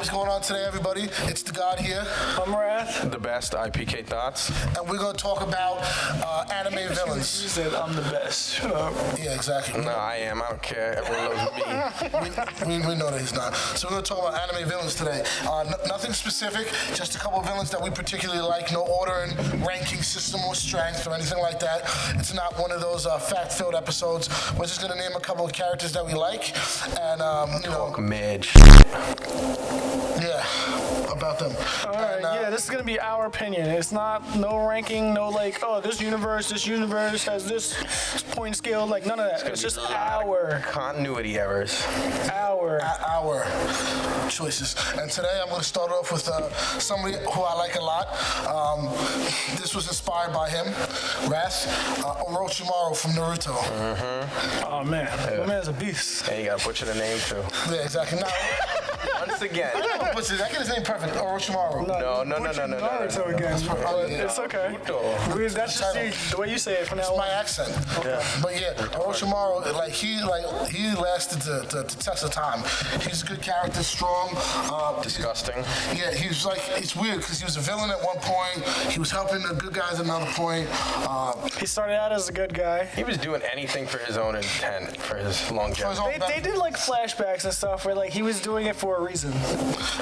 what's going on today, everybody? It's the God here. I'm Wrath. The best IPK thoughts. And we're going to talk about anime villains. You said I'm the best. Shut up. Yeah, exactly. No, I am. I don't care. Everyone knows me. We know that he's not. So we're going to talk about anime villains today. Nothing specific, just a couple of villains that we particularly like. No order and ranking system or strength or anything like that. It's not one of those fact-filled episodes. We're just going to name a couple of characters that we like. And, Mad yeah, about them. All right, yeah, this is gonna be our opinion. It's not no ranking, no like, oh, this universe has this point scale, like none of that. It's just our continuity errors. Our choices. And today I'm going to start off with somebody who I like a lot. This was inspired by him, Wrath, Orochimaru from Naruto. Oh man, my man's a beast. And you gotta butcher the name too. Yeah, exactly. Now, Once again. I never butchered it. I get his name perfect, Orochimaru. No. Naruto again. It's okay. That's just the way you say it from now It's on. my accent. Yeah. But yeah, Orochimaru, he lasted the test of time. He's a good character, strong. Disgusting. Yeah, he was like, it's weird because he was a villain at one point. He was helping the good guys at another point. He started out as a good guy. He was doing anything for his own intent, for his longevity. They did like flashbacks and stuff where like he was doing it for a reason.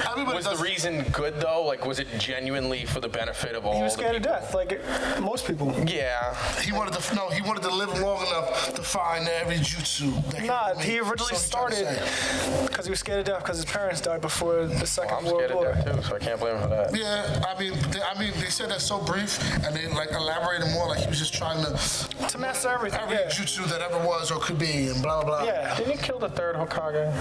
Everybody Was the does- reason good though? Like, was it genuinely for the benefit of all? He was the scared of people? death, like most people. Yeah. He wanted to live long enough to find every jutsu. That Nah, could he make- originally so he tried to started say. because he was scared of death because his parents died before the Second I'm World scared of War. death too, so I can't blame him for that. Yeah, I mean, they said that's so brief, and they like elaborated more. Like he was just trying to master everything. every Yeah. jutsu that ever was or could be, and blah blah. Yeah. Didn't he kill the third Hokage?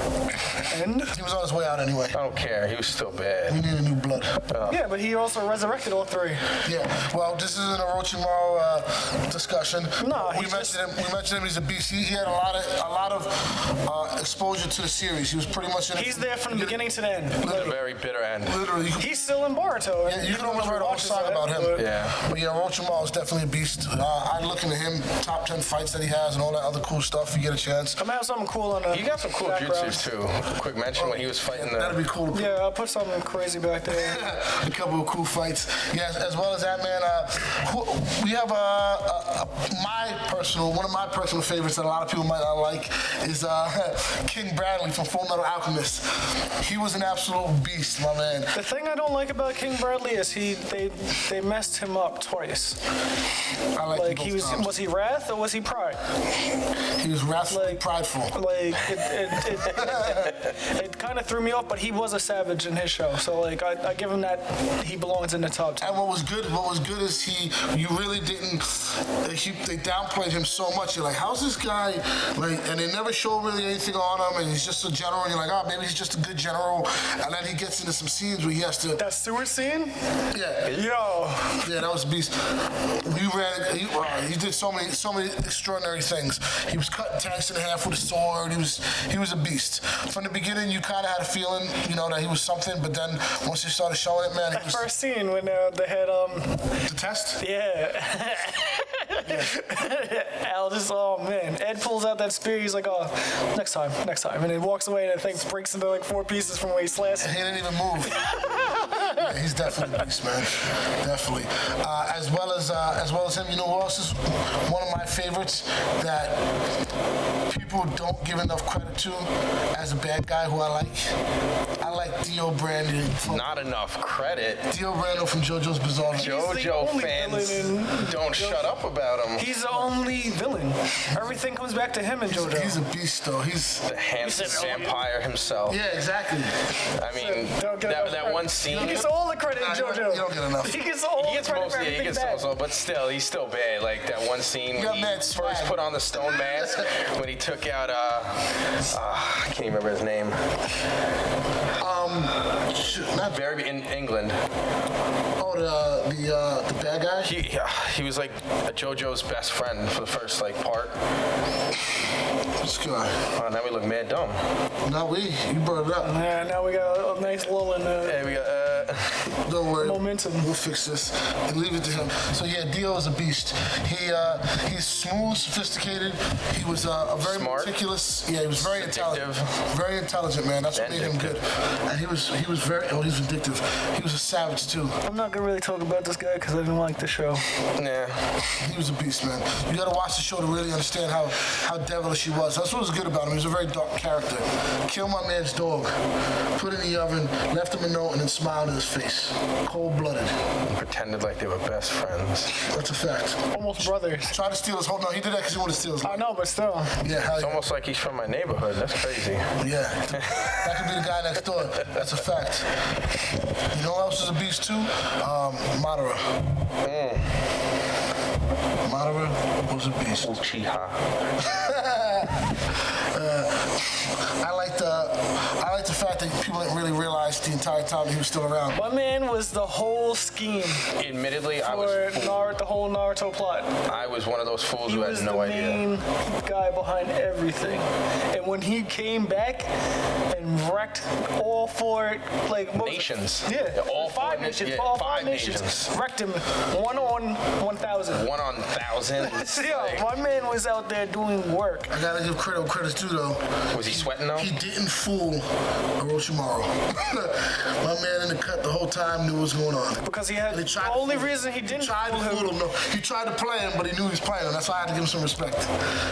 And He was on his way out anyway. I don't care. He was still He bad. needed new blood. yeah, but he also resurrected all three. Yeah. Well, this is an Orochimaru discussion. No, we he's mentioned him. We mentioned him. He's a beast. He had a lot of exposure to the series. He was pretty much in it. He's there from the beginning to the end. A very bitter end. Literally. He's still in Boruto. You can almost write a whole song about him. Yeah. But yeah, Orochimaru is definitely a beast. I look into him, top 10 fights that he has, and all that other cool stuff. If you get a chance. I'm gonna have something cool on the He got some cool background. jutsus too. Quick mention when he was fighting That'd the. be cool. Yeah, I'll put something crazy back there. A couple of cool fights. Yes, as well as that, man. We have one of my personal favorites that a lot of people might not like is King Bradley from Full Metal Alchemist. He was an absolute beast, my man. The thing I don't like about King Bradley is they messed him up twice. I like Like him he both times. was he Wrath or was he Pride? He was wrathful, like- prideful. Like it kind of threw me off, but he was a savage in his show. So like I give him that he belongs in the top 10. And what was good is you really didn't, they downplayed him so much. You're like, how's this guy, like, and they never show really anything on him, and he's just a general, and you're like, oh, maybe he's just a good general, and then he gets into some scenes where he has to, That sewer scene? yeah, Yo. yeah, that was a beast. He did so many extraordinary things. He was cutting tanks in half with a sword. He was a beast. From the beginning, you kind of had a feeling, that he was something, but then once he started showing it, man, That first scene when they had the test. yeah. Al just, oh man. Ed pulls out that spear, he's like, oh, next time. And he walks away and the thing breaks into like 4 pieces from where he slashed. He didn't even move. Yeah, he's definitely a beast, man. Definitely. As well as him, you know who else is one of my favorites that people don't give enough credit to as a bad guy who I like? I like DIO Brando. Not enough credit. DIO Brando from JoJo's Bizarre Adventure. the JoJo only fans villain in don't shut up about him. He's the only villain. Everything comes back to him in JoJo. He's a beast, though. He's The handsome said, vampire himself. yeah, exactly. I mean, Don't get enough that credit. one scene. He gets all the credit in Nah, JoJo. you don't get enough. He gets all He the gets credit most, for yeah, he everything gets bad. also, but still, he's still bad. Like that one scene when got he mad first swag. put on the stone mask, when he took out, I can't even remember his name. Not Very in England. oh, the bad guy. He was like JoJo's best friend for the first like part. This guy. Oh, now we look mad dumb. You brought it up. Yeah, now we got a nice lull in the. Hey, we got Don't worry. Momentum. We'll fix this and leave it to him. So yeah, Dio is a beast. He's smooth, sophisticated. He was a very Smart. meticulous. Yeah, he was very intelligent. Vindictive. Very intelligent, man. That's what made him good. And he was very. Oh, he's vindictive. He was a savage too. I'm not gonna really talk about this guy because I didn't like the show. Nah. He was a beast, man. You gotta watch the show to really understand how devilish he was. That's what was good about him. He was a very dark character. Killed my man's dog, put it in the oven, left him a note, and then smiled in his face. Cold-blooded. Pretended like they were best friends. That's a fact. Almost brothers. Tried to steal his whole. No, he did that because he wanted to steal his I life. know, but still. Yeah, hell It's yeah. almost like he's from my neighborhood. That's crazy. Yeah. That could be the guy next door. That's a fact. You know who else is a beast too? Madara. Madara was a beast. Uchiha. I like the fact that people didn't really realize the entire time that he was still around. My man was the whole scheme Admittedly, I for was the whole Naruto plot. I was one of those fools He who had was no the idea. main guy behind everything. And when he came back and wrecked all four, like, what was it? Nations. Yeah, all five four nations. yeah, all five five nations. nations. Wrecked him 1 on 1,000. 1 on thousands. Yeah, my man was out there doing work. I gotta give credit where credit's due though. Was he sweating though? He didn't fool Orochimaru. My man in the cut the whole time knew what was going on. Because he had And he the tried to only fool him. reason he didn't tried to fool fool him. him. No, he tried to play him, but he knew he was playing him. That's why I had to give him some respect.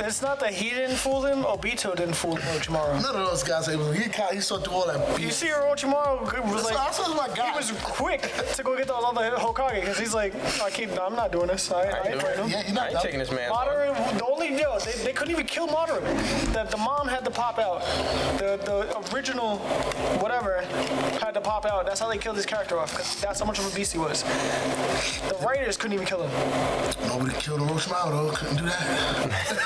It's not that he didn't fool him, Obito didn't fool Orochimaru. None of those guys able. He saw through all that. You see, Orochimaru was like, That's my guy. he was quick to go get those other Hokage because he's like, I'm not doing this. I ain't fighting him. Yeah, you're I not ain't taking this man. Madara, they couldn't even kill Madara. The mom had to pop out. The original whatever had to pop out. That's how they killed his character off, because that's how much of a beast he was. The writers couldn't even kill him. Nobody killed Orochimaru though. Couldn't do that.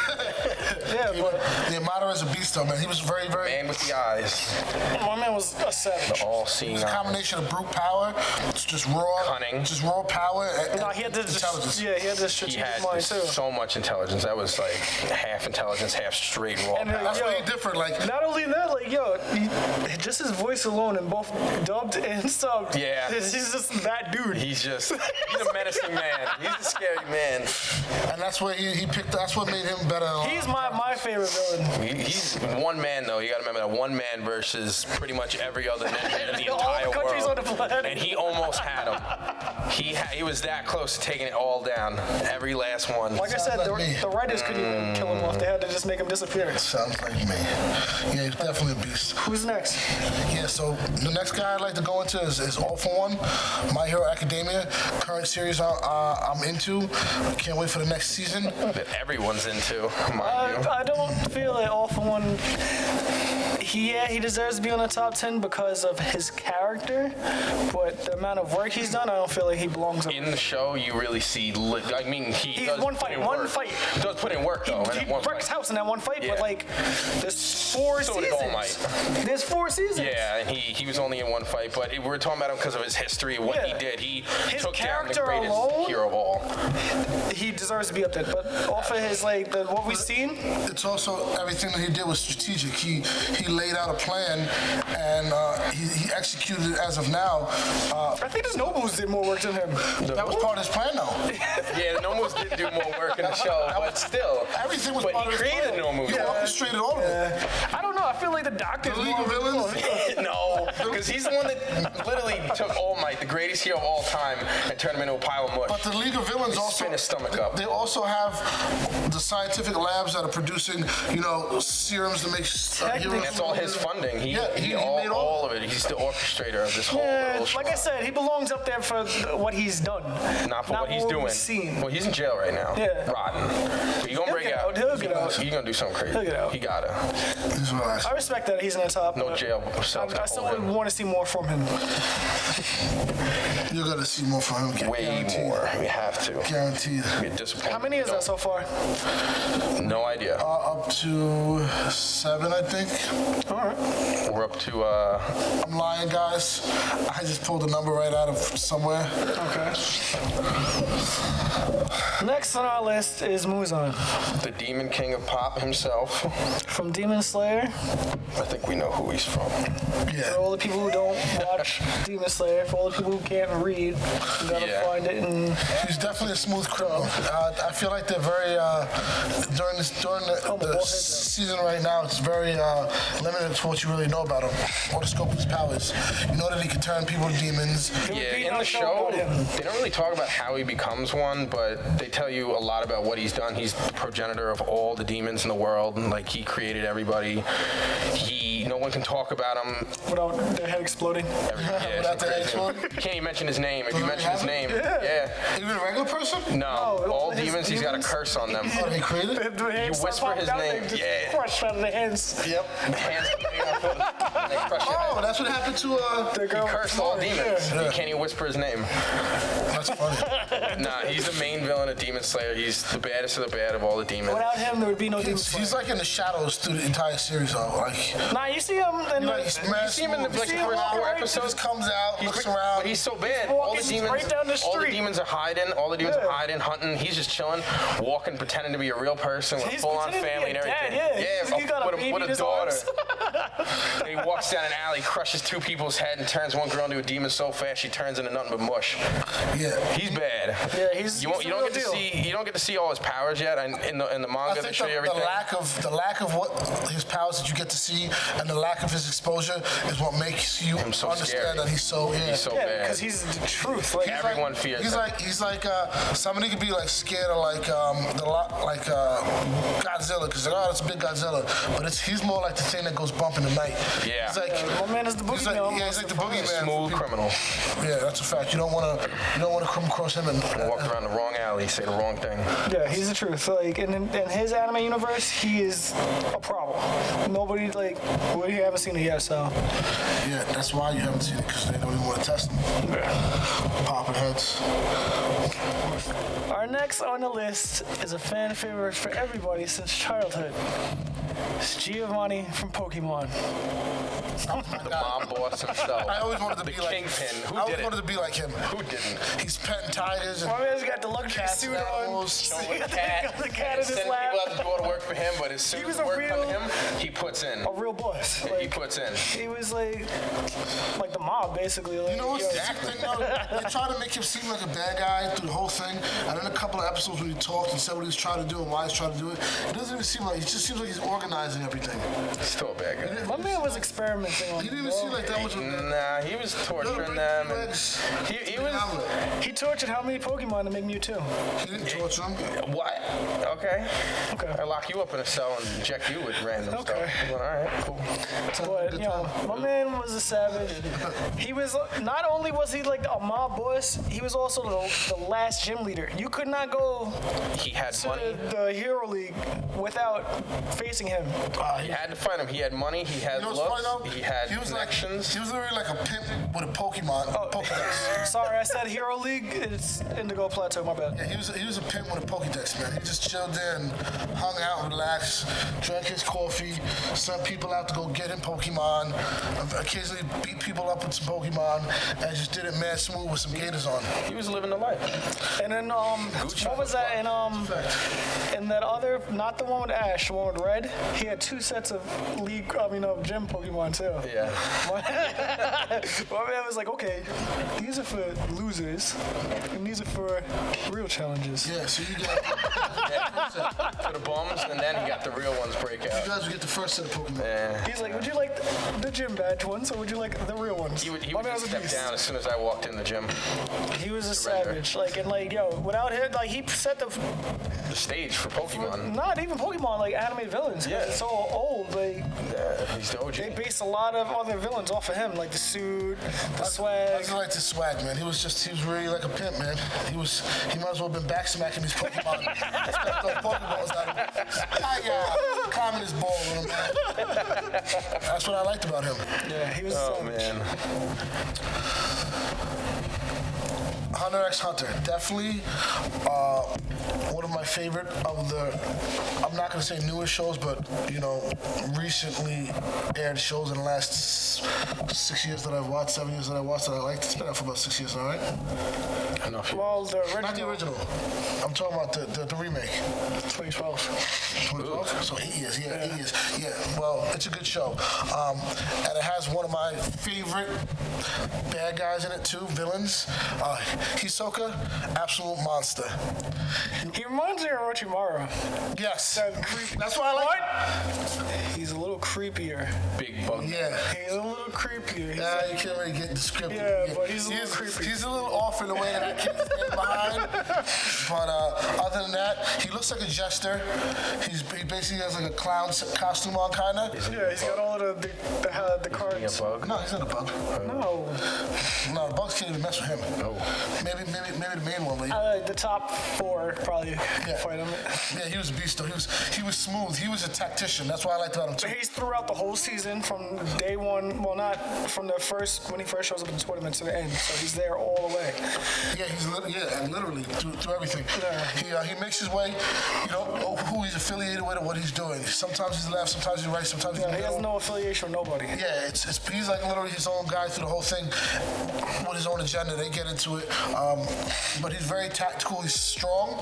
Yeah, but Yeah, Madara's a beast though, man. He was very, very. Man with the eyes. my man was a savage. All-seeing It's a eyes. combination of brute power, it's just raw, Cunning. just raw power, and No, he had this. intelligence. Yeah, he had this He strategic had mind too. so much intelligence. That was like half intelligence, half straight raw And, power. That's Yo. why he different. Like Not only that, like, just his voice alone in both dubbed and subbed. Yeah. He's just that dude. He's a menacing man. He's a scary man. and that's what he picked. That's what made him better. Than He's my favorite villain. He's one man though. You got to remember that one man versus pretty much every other ninja in the All entire the countries world. on the planet. And he almost had him. He was that close to taking it all down. Every last one. Like I said, Sounds like me. the writers couldn't even kill him off. They had to just make him disappear. Sounds like me. Yeah, he's definitely a beast. Who's next? Yeah, so the next guy I'd like to go into is All for One, My Hero Academia. Current series I'm into. Can't wait for the next season. That everyone's into, mind you. I don't feel like All for One. He deserves to be on the top 10 because of his character, but the amount of work he's done, I don't feel like he belongs on. In the show, you really see. He He's does one put fight, in one work. fight. He does put in work though. He wrecked his house in that one fight, Yeah. but like, there's 4 So did seasons. All Might. There's 4 seasons. Yeah, and he was only in one fight, but we're talking about him because of his history, what he Yeah. did. He His took down the character greatest alone- hero of all. He deserves to be up there, but off of his what we've seen, It's also everything that he did was strategic. He laid out a plan and he executed it as of now. I think the Nobles did more work than him. That was part of his plan though. Yeah, the Nomus did do more work in the show, but still. Everything was But part he of his created plan. Nomus. He orchestrated all of it. I don't know. I feel like the Doctor. The League of Villains. No, because he's the one that literally took All Might, the greatest hero of all time, and turned him into a pile of mush. But the League of Villains also Spin his stomach up. They also have the scientific labs that are producing, serums to make heroes. That's all his funding. He made all of it. He's the orchestrator of this whole Yeah, little show. like I said, he belongs up there for what he's done. Not for what he's doing. we've seen. Well, he's in jail right now. Yeah. Rotten. But he's gonna He'll break get out. out. He'll get out. He's gonna do something crazy. He'll get out. He gotta. This is what I I respect that he's in the top. No but jail cells I to still hold would him. want to see more from him. You're gonna see more from him. Way Guaranteed. more. We have to. Guaranteed. Be a disappointment. How many is that so far? No idea. Up to 7, I think. All right. We're up to I'm lying, guys. I just pulled a number right out of somewhere. Okay. Next on our list is Muzan the Demon King of Pop himself. from Demon Slayer. I think we know who he's from. For Yeah. all the people who don't watch Demon Slayer. For all the people who can't read, you gotta find it. And he's definitely a smooth criminal. I feel like they're very during the season right now. It's very limited to what you really know about him or the scope of his powers. You know that he can turn people to demons. Yeah, in the show, they don't really talk about how he becomes one, but they tell you a lot about what he's done. He's the progenitor of all the demons in the world, and like he created everybody. No one can talk about him without their head exploding. Without their head exploding. You can't even mention his name. If you mention his name, Even a regular person? No, all demons, he's got a curse on them. Oh, he created? You whisper his name. Crush out of the hands. Yep. Hands they crush your head. That's what happened to the girl. He cursed all demons. You can't even whisper his name. That's funny. Nah, he's the main villain of Demon Slayer. He's the baddest of the bad of all the demons. Without him, there would be no Demon Slayer. He's like in the shadows through the entire series, though. Like, nah, you see him in you see him in the first 4 episodes. He comes out, looks around. But he's so bad. All the demons right down the street. All the demons are hiding. All the demons are hiding, hunting. He's just chilling, walking, pretending to be a real person with a full-on family and everything. With a daughter. And he walks down an alley, crushes 2 people's head, and turns one girl into a demon so fast she turns into nothing but mush. Yeah, he's bad. Yeah, he's. You don't get to see all his powers yet. In the manga, they show you everything. The lack of what his powers that you get to see, and the lack of his exposure is what makes you so understand scary. That he's so bad. Because he's the truth. Like, everyone fears him. He's like somebody could be like scared of like Godzilla because that's a big Godzilla, but he's more like the thing that goes bump in the night. Yeah. He's like my man is the boogeyman. He's like the boogeyman. Smooth criminal. Yeah, that's a fact. You don't want to come across him and walk around the wrong alley, say the wrong thing. Yeah, he's the truth. Like in his anime universe, he is a problem. Nobody we haven't seen it yet, so. Yeah, that's why you haven't seen it because they don't even want to test him. Yeah. Popping heads. Our next on the list is a fan favorite for everybody since childhood. It's Giovanni from Pokemon. The mob boss himself. I always wanted to be like Kingpin. Who I did always it? wanted to be like him. Who didn't? He's petting tigers and My man's got the luxury cats suit and on. animals. The cat in his Sending lap. people out the door to work for him, but as soon as the work comes to him, he puts in. A real boss. He puts in. He was like the mob, basically. Like, you know what's the thing though? They try to make him seem like a bad guy through the whole thing. And then a couple of episodes when he talked and said what he was trying to do and why he's trying to do it, it doesn't even seem like it just seems like he's organizing everything. Still a bad guy. My man was experimenting on He didn't even seem like that much of a Nah, he was torturing them. And He tortured how many Pokemon to make Mewtwo? He didn't torture him. What? Okay. Okay. I lock you up in a cell and inject you with random stuff. All right, cool. But my man was a savage. He was not only was he like a mob boss, he was also the last gym leader. You could not go He had money. to the Hero League without facing him. You had to fight him. He had money. He had looks. He had connections. He was literally like a pimp with a Pokemon. Pokedex. Sorry, I said Hero League. It's Indigo Plateau. My bad. Yeah, he was a pimp with a Pokedex, man. He just chilled there and hung out, relaxed, drank his coffee, sent people out to go get him Pokemon, occasionally beat people up with some Pokemon, and just did it mad smooth with some gators on. He was living the life. And then what was that? And that other, not the one with Ash, the one with Red. He had 2 sets of gym Pokemon too. Yeah. My man was like, okay, these are for losers, and these are for real challenges. Yeah, so you get For the bums, and then he got the real ones break out. you guys would get the first set of Pokemon. Yeah. He's like, would you like the gym badge ones, or would you like the real ones? He would My man just was a step beast. down as soon as I walked in the gym. He was a Surrender. savage. Without him, he set the stage for Pokemon. not even Pokemon, anime villains. 'Cause Yeah. it's so old. He's the OG. They based a lot of other villains off of him, like the suit, the I swag. just like the swag, man. He was really like a pimp, man. He might as well have been back smacking these Pokemon. Expect those Pokeballs out of him. Climbing his ball with him, man. That's what I liked about him. Yeah, he was. Oh man. Hunter x Hunter, definitely one of my favorite of the, I'm not going to say newest shows, but, recently aired shows in the last 6 years that I've watched, 7 years that I watched that I liked. It's been out for about 6 years, all right? Well, the original. Not the original. I'm talking about the remake. 2012. 2012? So 8 years, 8 years. Yeah, well, it's a good show. And it has one of my favorite bad guys in it, too, villains. Hisoka, absolute monster. He reminds me of Orochimaru. Yes. That's why I like what? He's a little creepier. Big bug. Yeah. He's a little creepier. You can't really get descriptive. Yeah, but he's a little creepy. He's a little off in the way that I can't stand behind. But other than that, he looks like a jester. He basically has like a clown costume on, kind of. Yeah, he's got all of the cards. Is he a bug? No, he's not a bug. No. No, the bugs can't even mess with him. No. Maybe the main one. The top 4 probably fight him. Yeah, he was a beast though. He was smooth. He was a tactician. That's why I liked about him too. He's throughout the whole season from day one. Well, not from the first when he first shows up in the tournament to the end. So he's there all the way. Yeah, and literally through everything. Yeah. He makes his way. Who he's affiliated with and what he's doing. Sometimes he's left, sometimes he's right, sometimes he's he has no affiliation with nobody. Yeah, he's like literally his own guy through the whole thing with his own agenda. They get into it, but he's very tactical. He's strong,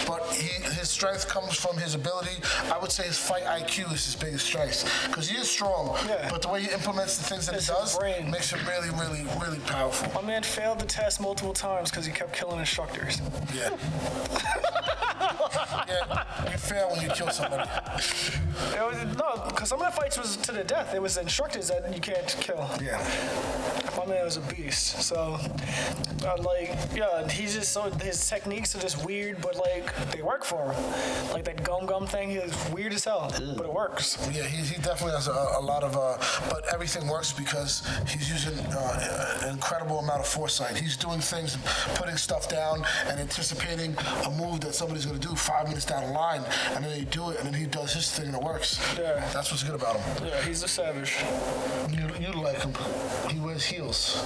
but his strength comes from his ability. I would say his fight IQ is his biggest strength because he is strong. Yeah. But the way he implements the things that he does makes him really, really, really powerful. My man failed the test multiple times because he kept killing instructors. Yeah. Yeah, you fail when you kill somebody. Because some of the fights was to the death. It was the instructors that you can't kill. Yeah. My man was a beast. So, he's just his techniques are just weird, but they work for him. Like that gum thing, he's weird as hell, but it works. Yeah, he definitely has a lot of, but everything works because he's using an incredible amount of foresight. He's doing things, putting stuff down, and anticipating a move that somebody's going to do 5 minutes down the line, and then they do it, and then he does his thing, and it works. Yeah. That's what's good about him. Yeah, he's a savage. You like him. He wears heels.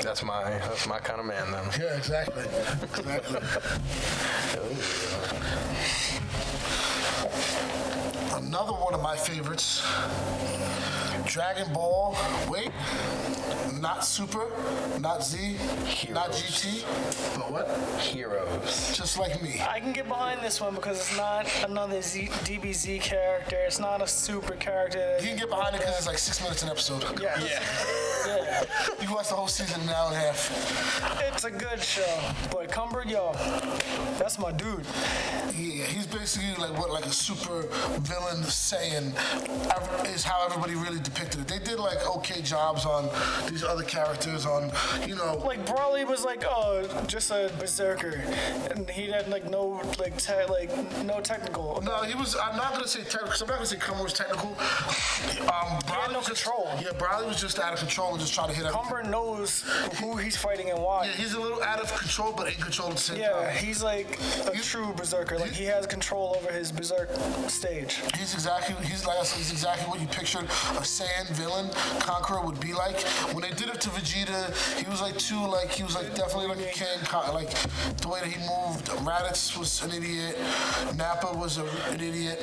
That's my kind of man, then. Yeah, exactly. Another one of my favorites, Dragon Ball. Wait, not Super, not Z, Heroes. Not GT, but what? Heroes. Just like me. I can get behind this one because it's not another DBZ character. It's not a super character. You can get behind it because it's like 6 minutes an episode. Yeah. You watch the whole season in an hour and a half. It's a good show, but Cumber, that's my dude. Yeah, he's basically like a super villain Saiyan is how everybody really depicted it. They did okay jobs on these other characters Like Broly was just a berserker, and he had no technical. No, he was. I'm not gonna say technical because I'm not gonna say Cumber was technical. He had no control. Yeah, Broly was just out of control and just trying to hit everything. Cumber knows who he's fighting and why. Yeah, he's a little out of control, but in control at the same time. Yeah, he's like a true berserker. He has control over his berserk stage. He's exactly what you pictured a Saiyan villain conqueror would be like. When they did it to Vegeta, he was definitely like a king. Like the way that he moved, Raditz was an idiot. Nappa was an idiot.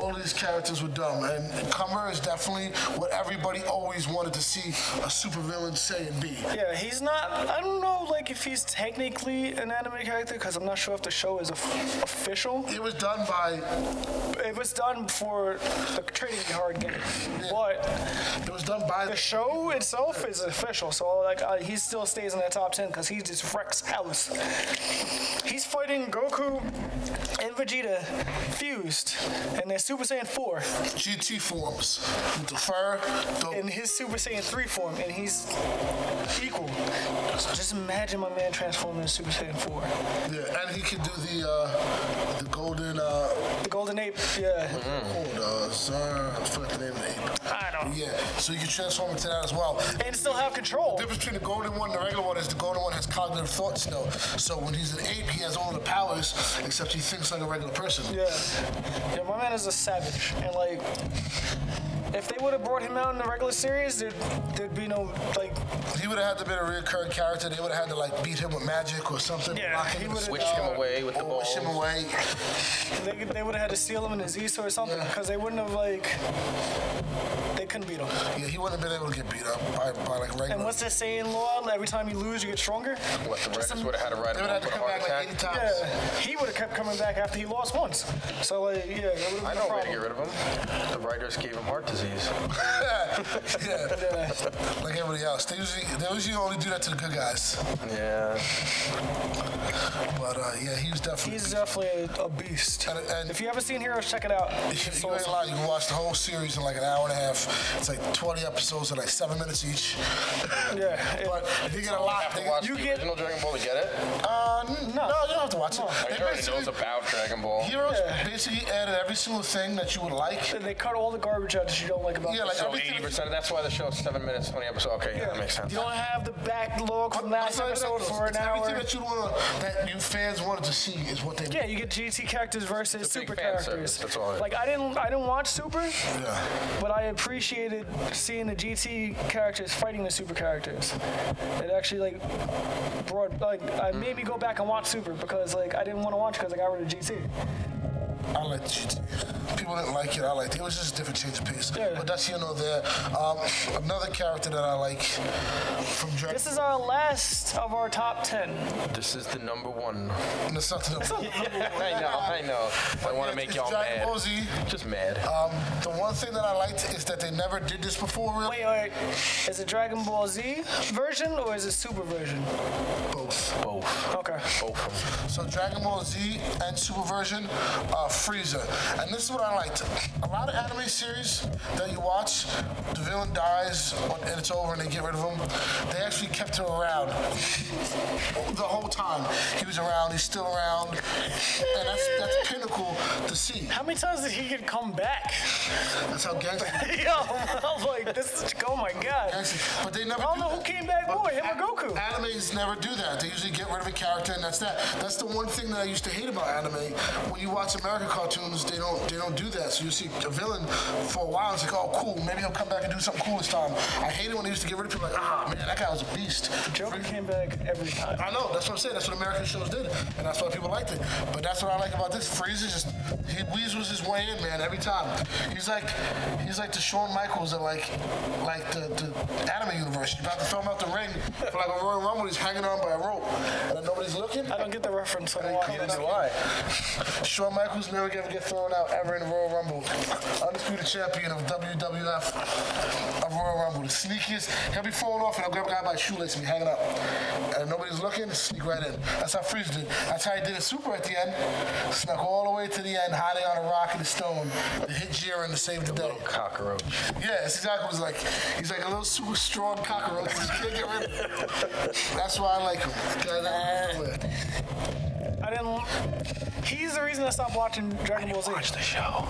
All these characters were dumb, and Cumber is definitely what everybody always wanted to see a supervillain Saiyan be. Yeah, he's not. I don't know, if he's technically an anime character because I'm not sure if the show is official. It was done by. It was done for the trading card game, but it was done by the show itself is official. So he still stays in that top 10 because he just wrecks house. He's fighting Goku and Vegeta fused, and they're Super Saiyan 4. GT forms with the fur. In his Super Saiyan 3 form, and he's equal. So just imagine my man transforming in Super Saiyan 4. Yeah, and he can do the golden. The golden ape, yeah. I forgot the name of the ape. I don't know. Yeah, so you can transform into that as well. And still have control. The difference between the golden one and the regular one is the golden one has cognitive thought still. So when he's an ape, he has all the powers, except he thinks like a regular person. Yeah, my man is a savage. And If they would have brought him out in the regular series, there'd be no, like... He would have had to be a recurring character. They would have had to, like, beat him with magic or something. Yeah, he would have... Switch him away with the ball. Wish him away. They would have had to steal him in his Issa or something, because they wouldn't have, like... They couldn't beat him. Yeah, he wouldn't have been able to get beat up by like, regular... And what's that saying, law? Every time you lose, you get stronger? What, the writers would have had to write They him would have up had to with a come heart back like attack? 80 times. Yeah, he would have kept coming back after he lost once. So, like, yeah, that would have been I a know a way to problem. get rid of him. The writers gave him heart disease. Yeah. Like everybody else. They usually only do that to the good guys. Yeah. But, yeah, he was definitely... He's definitely a beast. And If you haven't seen Heroes, check it out. you ain't lying. You can watch the whole series in like an hour and a half. It's like 20 episodes of like 7 minutes each. Yeah. But you get a lot. You have to watch the original Dragon Ball to get it? No, you don't have to watch it. He already knows about Dragon Ball. Heroes basically added every single thing that you would like. They cut all the garbage out that you don't like about Yeah, like So everything. 80%, that's why the show's 7 minutes, 20 episodes. Okay, yeah, that makes sense. You don't have the backlog from last episode for an hour. Everything that you fans wanted to see is what they. Yeah, you get GT characters versus It's a big Super fan characters. service, that's all it is. Like I didn't watch Super, Yeah. but I appreciated seeing the GT characters fighting the Super characters. It actually like brought I made me go back and watch Super because like I didn't want to watch because I got rid of GT. I like GT. People didn't like it. I liked it. It was just a different change of pace. Yeah. But that's here nor there. Another character that I like from Dragon. This is our last of our top 10. This is the number one. It's not the I know. I want to make y'all Dragon mad. Ball Z. Just mad. The one thing that I liked is that they never did this before, really. Wait. Is it Dragon Ball Z version or is it Super version? Both. Both. Okay. Both of them. So Dragon Ball Z and Super version, Frieza. And this is what I liked. A lot of anime series that you watch, the villain dies and it's over and they get rid of him. They actually kept him around the whole time. He was around, he's still around. And that's pinnacle to see. How many times did he come back? That's how gangster. Yo, I'm like, this is, oh my god. But they never I don't do know that. who came back more, him or Goku. Animes never do that. They usually get rid of a character, and that's that. That's the one thing that I used to hate about anime. When you watch American cartoons, they don't do that. So you see a villain for a while, it's like, oh, cool, maybe he'll come back and do something cool this time. I hate it when they used to get rid of people like, man, that guy was a beast. Joker came back every time. I know, that's what I'm saying. That's what American shows did, and that's why people liked it. But that's what I like about this. Frieza he weasels his way in, man, every time. He's like the Shawn Michaels of like the anime universe. You're about to throw him out the ring for like a Royal Rumble. He's hanging on by a rope, and then nobody's looking. I don't get the reference. So Neither do I. Shawn Michaels never gonna get thrown out ever in the Royal Rumble. Undisputed champion of WWF of Royal Rumble. The sneakiest. He'll be falling off and he'll grab a guy by his shoelace and be hanging up. And nobody's looking, sneak right in. That's how Frieza did. That's how he did it Super at the end. Snuck all the way to the end, hiding on a rock and a stone to hit Jiren to save the day. Little cockroach. Yeah, that's exactly what it's like. He's like a little super strong cockroach. You can't get rid of him. That's why I like him. I didn't. He's the reason I stopped watching Dragon Ball Z. Watch the show.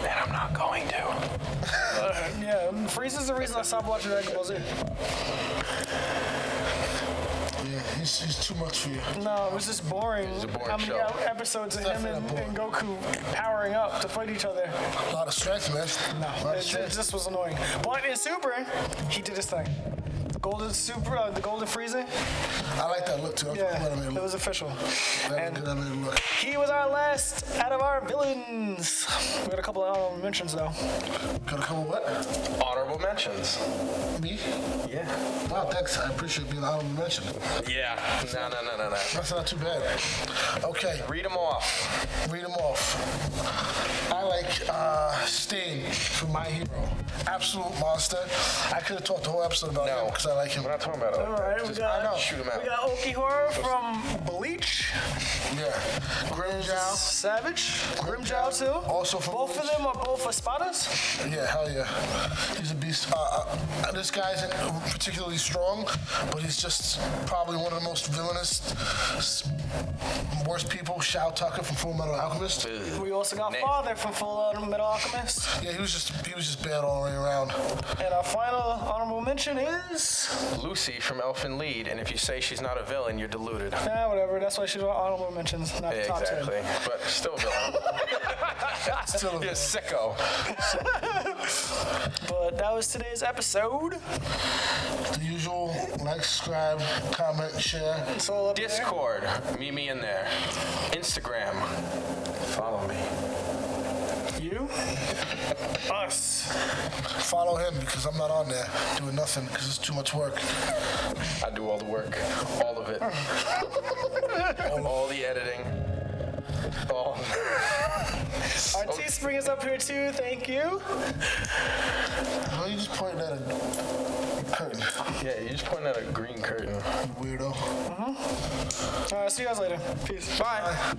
And I'm not going to. Yeah, Frieza's the reason I stopped watching Dragon Ball Z. Yeah, he's too much for you. No, it was just boring. It's a boring How many show. episodes of him and Goku powering up to fight each other? A lot of strength, man. No, A lot of it strength. just was annoying. But in Super, he did his thing. The golden Super, the golden Frieza. I like that look too. Yeah, That it was official. was And good anime look. he was our last out of our villains. We got a couple of honorable mentions though. Got a couple what? Honorable mentions. Me? Yeah. Wow, thanks. I appreciate being honorable mention. Yeah. No. That's not too bad. Okay, Read them off. read them off. I like Stain from My Hero. Absolute monster. I could have talked the whole episode about him because I like him. We're not talking about it. All right, we got Shoot him out. we got Okihara from Bleach. Yeah. Grimjow. Savage. Grimjow too. Also from Both of Bleach. them are both espadas. Yeah, hell yeah. He's a beast. This guy isn't particularly strong, but he's just probably one of the most villainous, worst people. Shao Tucker from Full Metal Alchemist. We also got Nice. Father from Full Metal Alchemist. Yeah, he was just bad all the way around. And our final honorable mention is Yes. Lucy from Elfin Lied, and if you say she's not a villain, you're deluded. Nah, whatever. That's why she's on honorable mentions, not the top 10. Exactly. But still a villain. Still a You're a villain. sicko. But that was today's episode. The usual, like, subscribe, comment, share. It's all up there. Discord. Meet me in there. Instagram. Follow me. You? Us. Follow him because I'm not on there doing nothing because it's too much work. I do all the work. All of it. all the editing. All. Our Teespring is up here too. Thank you. Why are you just pointing at a curtain? Yeah, you're just pointing at a green curtain. You weirdo. All right, see you guys later. Peace. Bye.